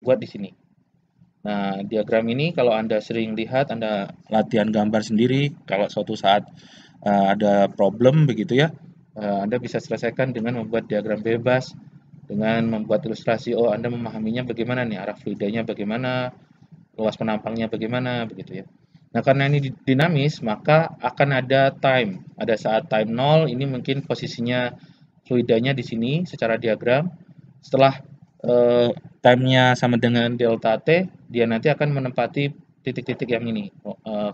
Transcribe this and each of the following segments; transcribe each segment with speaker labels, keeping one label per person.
Speaker 1: buat di sini. Nah, diagram ini kalau Anda sering lihat, Anda latihan gambar sendiri, kalau suatu saat ada problem begitu ya, Anda bisa selesaikan dengan membuat diagram bebas, dengan membuat ilustrasi. Oh, Anda memahaminya bagaimana nih, arah fluidanya bagaimana, luas penampangnya bagaimana, begitu ya. Nah, karena ini dinamis, maka akan ada time. Ada saat time 0, ini mungkin posisinya fluidanya di sini secara diagram. Setelah eh, time-nya sama dengan delta T, dia nanti akan menempati titik-titik yang ini,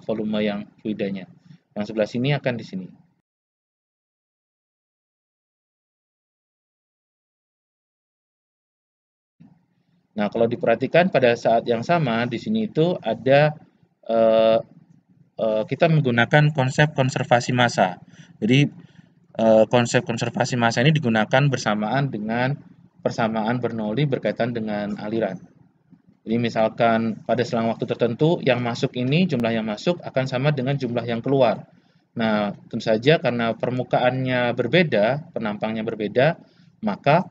Speaker 1: volume yang fluidanya. Yang sebelah sini akan di sini. Nah, kalau diperhatikan pada saat yang sama, di sini itu ada eh, kita menggunakan konsep konservasi massa. Jadi konsep konservasi massa ini digunakan bersamaan dengan persamaan Bernoulli berkaitan dengan aliran. Jadi misalkan pada selang waktu tertentu yang masuk ini, jumlah yang masuk akan sama dengan jumlah yang keluar. Nah, tentu saja karena permukaannya berbeda, penampangnya berbeda, maka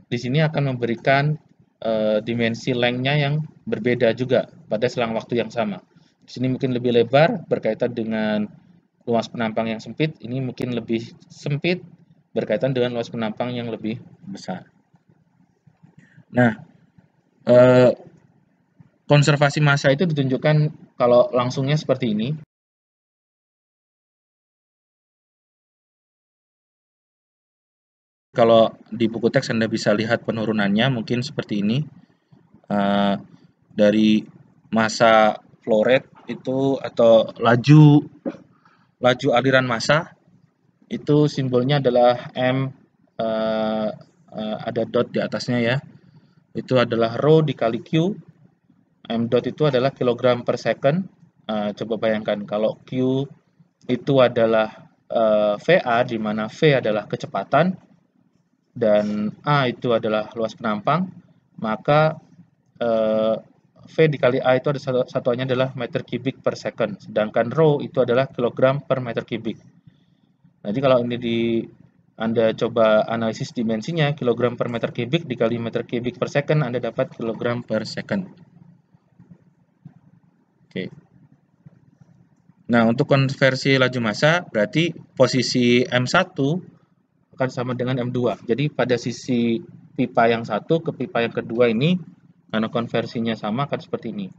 Speaker 1: di sini akan memberikan dimensi length-nya yang berbeda juga pada selang waktu yang sama. Di sini mungkin lebih lebar berkaitan dengan luas penampang yang sempit, ini mungkin lebih sempit berkaitan dengan luas penampang yang lebih besar. Nah, eh, konservasi massa itu ditunjukkan kalau langsungnya seperti ini. Kalau di buku teks Anda bisa lihat penurunannya mungkin seperti ini. Eh, dari massa flow rate itu atau laju aliran massa itu simbolnya adalah M, eh, ada dot di atasnya ya. Itu adalah rho dikali Q. M dot itu adalah kilogram per second. Coba bayangkan kalau Q itu adalah VA, di mana V adalah kecepatan dan A itu adalah luas penampang, maka eh, V dikali A itu ada satuannya adalah meter kubik per second, sedangkan rho itu adalah kilogram per meter kubik. Nanti kalau ini Anda coba analisis dimensinya, kilogram per meter kubik dikali meter kubik per second, Anda dapat kilogram per second. Oke. Nah, untuk konversi laju massa, berarti posisi M1 akan sama dengan M2. Jadi pada sisi pipa yang satu ke pipa yang kedua ini, karena konversinya sama akan seperti ini.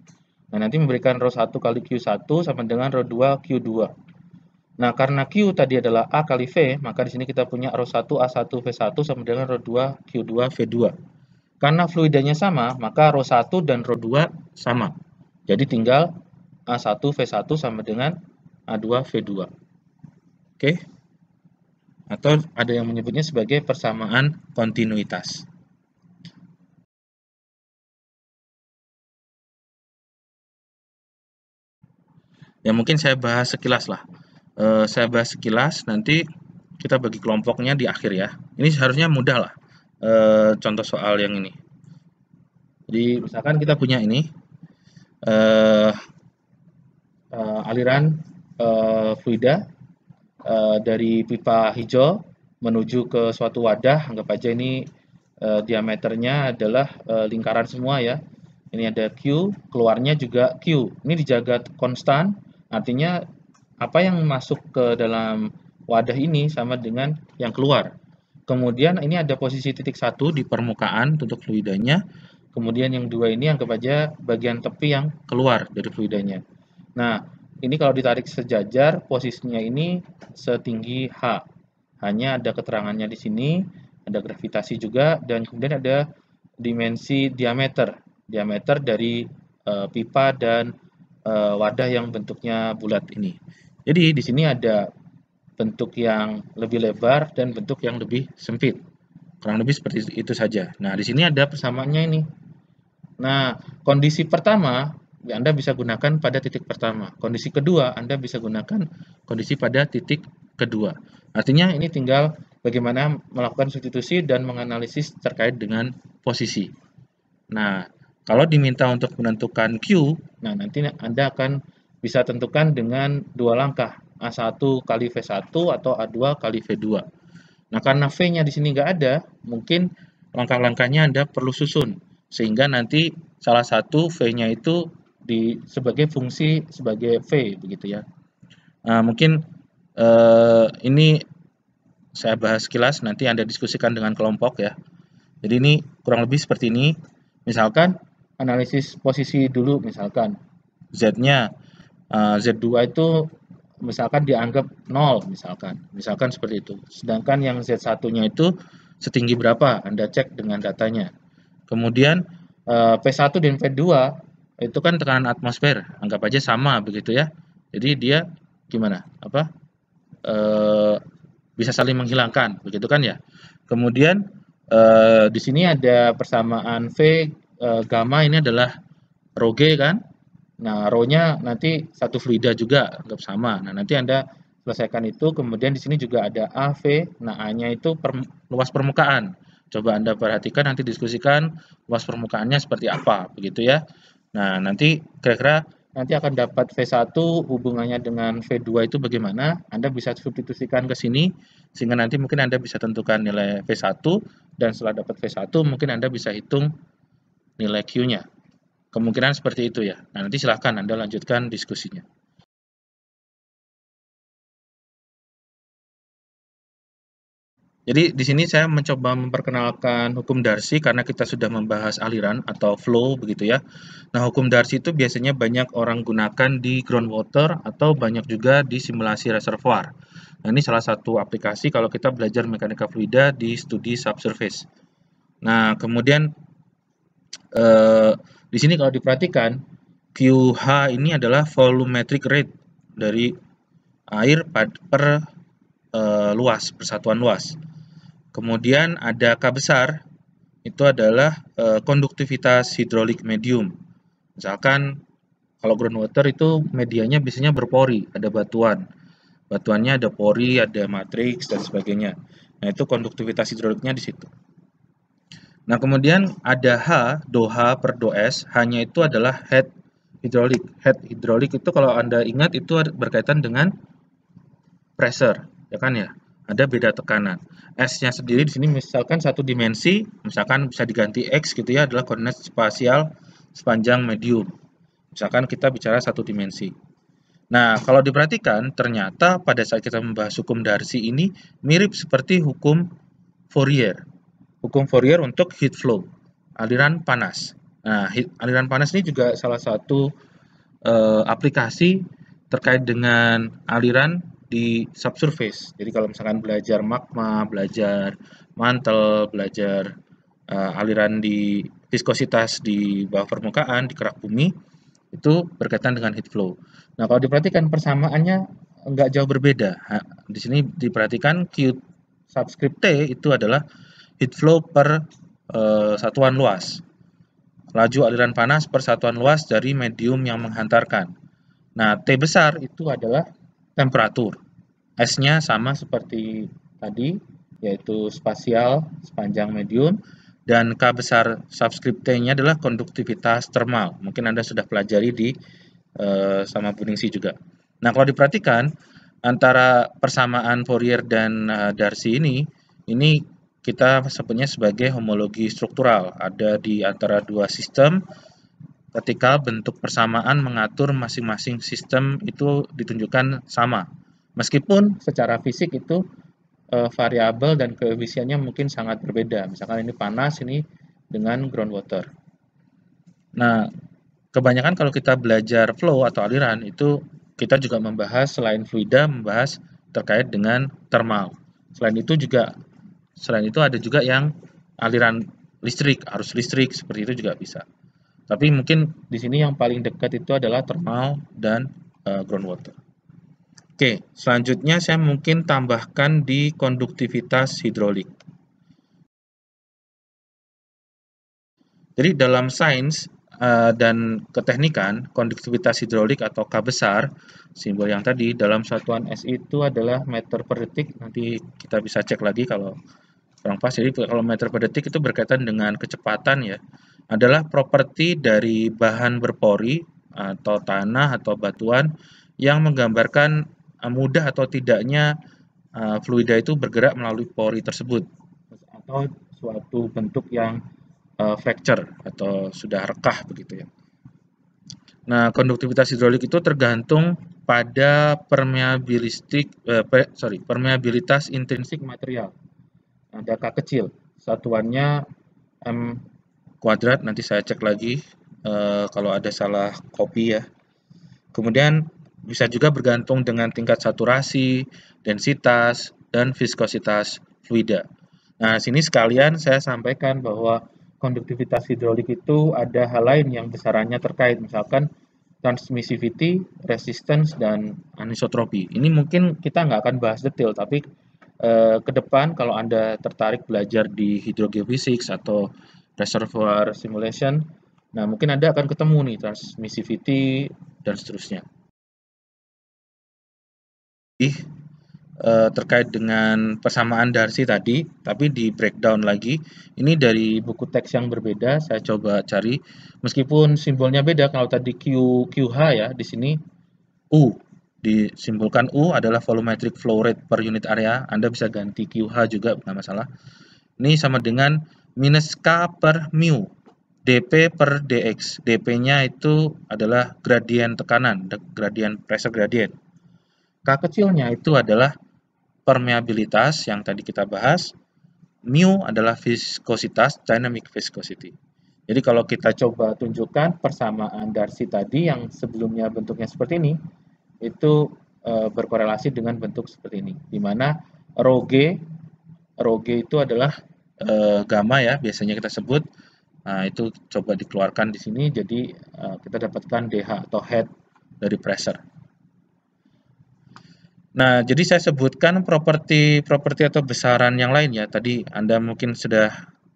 Speaker 1: Nah, nanti memberikan rho 1 kali Q1 sama dengan rho 2 Q2. Nah, karena Q tadi adalah A kali V, maka di sini kita punya rho 1 A1 V1 sama dengan rho 2 Q2 V2. Karena fluidanya sama, maka rho 1 dan rho 2 sama. Jadi tinggal A1 V1 sama dengan A2 V2. Oke? Atau ada yang menyebutnya sebagai persamaan kontinuitas. Ya mungkin saya bahas sekilas lah. Saya bahas sekilas, nanti kita bagi kelompoknya di akhir ya. Ini seharusnya mudah lah, contoh soal yang ini. Jadi misalkan kita punya ini, eh, aliran fluida dari pipa hijau menuju ke suatu wadah, anggap aja ini diameternya adalah lingkaran semua ya. Ini ada Q, keluarnya juga Q. Ini dijaga konstan, artinya apa yang masuk ke dalam wadah ini sama dengan yang keluar. Kemudian ini ada posisi titik satu di permukaan untuk fluidanya. Kemudian yang dua ini anggap aja bagian tepi yang keluar dari fluidanya. Nah, ini kalau ditarik sejajar, posisinya ini setinggi H. Hanya ada keterangannya di sini, ada gravitasi juga, dan kemudian ada dimensi diameter. Diameter dari pipa dan wadah yang bentuknya bulat ini. Jadi di sini ada bentuk yang lebih lebar dan bentuk yang lebih sempit. Kurang lebih seperti itu saja. Nah, di sini ada persamaannya ini. Nah, kondisi pertama ya Anda bisa gunakan pada titik pertama. Kondisi kedua Anda bisa gunakan kondisi pada titik kedua. Artinya ini tinggal bagaimana melakukan substitusi dan menganalisis terkait dengan posisi. Nah, kalau diminta untuk menentukan Q, nah nanti Anda akan bisa tentukan dengan dua langkah, A1 kali V1 atau A2 kali V2. Nah, karena V-nya di sini nggak ada, mungkin langkah-langkahnya Anda perlu susun. sehingga nanti salah satu V-nya itu sebagai fungsi sebagai V begitu ya. Nah, mungkin ini saya bahas sekilas, nanti Anda diskusikan dengan kelompok ya. Jadi ini kurang lebih seperti ini. Misalkan analisis posisi dulu, misalkan Z-nya Z2 itu misalkan dianggap 0 misalkan seperti itu. Sedangkan yang Z1-nya itu setinggi berapa? Anda cek dengan datanya. Kemudian P1 dan P2 itu kan tekanan atmosfer, anggap aja sama begitu ya. Jadi dia gimana? Bisa saling menghilangkan, begitu kan ya. Kemudian di sini ada persamaan V gamma ini adalah rho G kan. Nah, rho-nya nanti satu fluida juga, anggap sama. Nah, nanti Anda selesaikan itu, kemudian di sini juga ada AV. Nah, A-nya itu luas permukaan. Coba Anda perhatikan, nanti diskusikan luas permukaannya seperti apa, begitu ya. Nah, nanti kira-kira nanti akan dapat V1 hubungannya dengan V2 itu bagaimana. Anda bisa substitusikan ke sini, sehingga nanti mungkin Anda bisa tentukan nilai V1, dan setelah dapat V1, mungkin Anda bisa hitung nilai Q-nya. Kemungkinan seperti itu ya. Nah, nanti silahkan Anda lanjutkan diskusinya. Jadi di sini saya mencoba memperkenalkan hukum Darcy karena kita sudah membahas aliran atau flow begitu ya. Nah, hukum Darcy itu biasanya banyak orang gunakan di groundwater atau banyak juga di simulasi reservoir. Nah, ini salah satu aplikasi kalau kita belajar mekanika fluida di studi subsurface. Nah, kemudian di sini kalau diperhatikan QH ini adalah volumetric rate dari air per luas, persatuan luas. Kemudian ada K besar, itu adalah konduktivitas hidrolik medium. Misalkan kalau groundwater itu medianya biasanya berpori, ada batuan. Batuannya ada pori, ada matriks, dan sebagainya. Nah, itu konduktivitas hidroliknya di situ. Nah, kemudian ada H, do H per do S, hanya itu adalah head hidrolik. Head hidrolik itu kalau Anda ingat itu berkaitan dengan pressure, ya kan ya? Ada beda tekanan. S-nya sendiri di sini misalkan satu dimensi, misalkan bisa diganti X gitu ya, adalah koordinat spasial sepanjang medium. Misalkan kita bicara satu dimensi. Nah, kalau diperhatikan, ternyata pada saat kita membahas hukum Darcy ini mirip seperti hukum Fourier. Hukum Fourier untuk heat flow, aliran panas. Nah, aliran panas ini juga salah satu aplikasi terkait dengan aliran di subsurface. Jadi kalau misalkan belajar magma, belajar mantel, belajar aliran di viskositas di bawah permukaan, di kerak bumi, itu berkaitan dengan heat flow. Nah, kalau diperhatikan persamaannya nggak jauh berbeda. Di sini diperhatikan Q subscript T itu adalah heat flow per satuan luas. Laju aliran panas per satuan luas dari medium yang menghantarkan. Nah, T besar itu adalah temperatur. S-nya sama seperti tadi, yaitu spasial sepanjang medium, dan K besar subscript T-nya adalah konduktivitas termal. Mungkin Anda sudah pelajari di sama Bu Ningsi juga. Nah, kalau diperhatikan antara persamaan Fourier dan Darcy ini kita sebutnya sebagai homologi struktural. Ada di antara dua sistem ketika bentuk persamaan mengatur masing-masing sistem itu ditunjukkan sama. Meskipun secara fisik itu variabel dan koefisiennya mungkin sangat berbeda. Misalkan ini panas, ini dengan groundwater. Nah, kebanyakan kalau kita belajar flow atau aliran itu kita juga membahas selain fluida, membahas terkait dengan thermal. Selain itu ada juga yang aliran listrik, arus listrik seperti itu juga bisa. Tapi mungkin di sini yang paling dekat itu adalah thermal dan groundwater. Oke, selanjutnya saya mungkin tambahkan di konduktivitas hidrolik. Jadi dalam sains dan keteknikan, konduktivitas hidrolik atau K besar, simbol yang tadi dalam satuan SI itu adalah meter per detik. Nanti kita bisa cek lagi kalau kurang pas. Jadi kalau meter per detik itu berkaitan dengan kecepatan ya. Adalah properti dari bahan berpori atau tanah atau batuan yang menggambarkan mudah atau tidaknya fluida itu bergerak melalui pori tersebut atau suatu bentuk yang fracture atau sudah rekah begitu ya. Nah, konduktivitas hidrolik itu tergantung pada permeabilitas intrinsik material. Ada K kecil, satuannya M kuadrat, nanti saya cek lagi kalau ada salah copy ya. Kemudian bisa juga bergantung dengan tingkat saturasi, densitas, dan viskositas fluida. Nah, sini sekalian saya sampaikan bahwa konduktivitas hidrolik itu ada hal lain yang besarannya terkait, misalkan transmissivity, resistance, dan anisotropi. Ini mungkin kita nggak akan bahas detail, tapi ke depan kalau Anda tertarik belajar di hydrogeophysics atau reservoir simulation, nah mungkin Anda akan ketemu nih transmissivity dan seterusnya. Terkait dengan persamaan Darcy tadi, tapi di breakdown lagi. Ini dari buku teks yang berbeda, saya coba cari. Meskipun simbolnya beda, kalau tadi QH ya, di sini U. Disimbolkan U adalah volumetric flow rate per unit area. Anda bisa ganti QH juga, nggak masalah. Ini sama dengan minus K per mu. dP per dx. dP-nya itu adalah gradien tekanan, gradien pressure gradient. K kecilnya itu adalah permeabilitas yang tadi kita bahas. Mu adalah viskositas, dynamic viscosity. Jadi kalau kita coba tunjukkan persamaan Darcy tadi yang sebelumnya bentuknya seperti ini, itu berkorelasi dengan bentuk seperti ini, di mana rho G itu adalah gamma ya, biasanya kita sebut. Nah, itu coba dikeluarkan di sini, jadi kita dapatkan DH atau head dari pressure. Nah, jadi saya sebutkan properti atau besaran yang lain ya. Tadi Anda mungkin sudah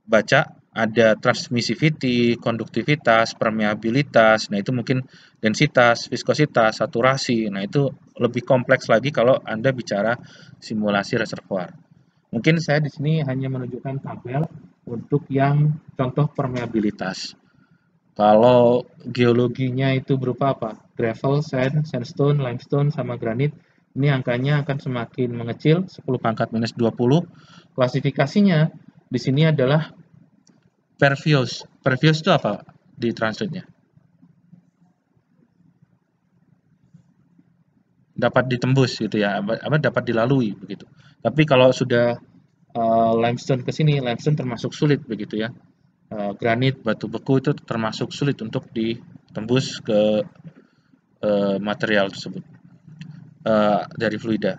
Speaker 1: baca, ada transmissivity, konduktivitas, permeabilitas. Nah, itu mungkin densitas, viskositas, saturasi. Nah, itu lebih kompleks lagi kalau Anda bicara simulasi reservoir. Mungkin saya di sini hanya menunjukkan tabel untuk yang contoh permeabilitas. Kalau geologinya itu berupa apa? Gravel, sand, sandstone, limestone, sama granit. Ini angkanya akan semakin mengecil, 10 pangkat minus 20. Klasifikasinya di sini adalah pervious. Pervious itu apa di translate-nya? Dapat ditembus gitu ya, dapat dilalui begitu. Tapi kalau sudah limestone ke sini, limestone termasuk sulit begitu ya. Granit, batu beku itu termasuk sulit untuk ditembus ke material tersebut dari fluida.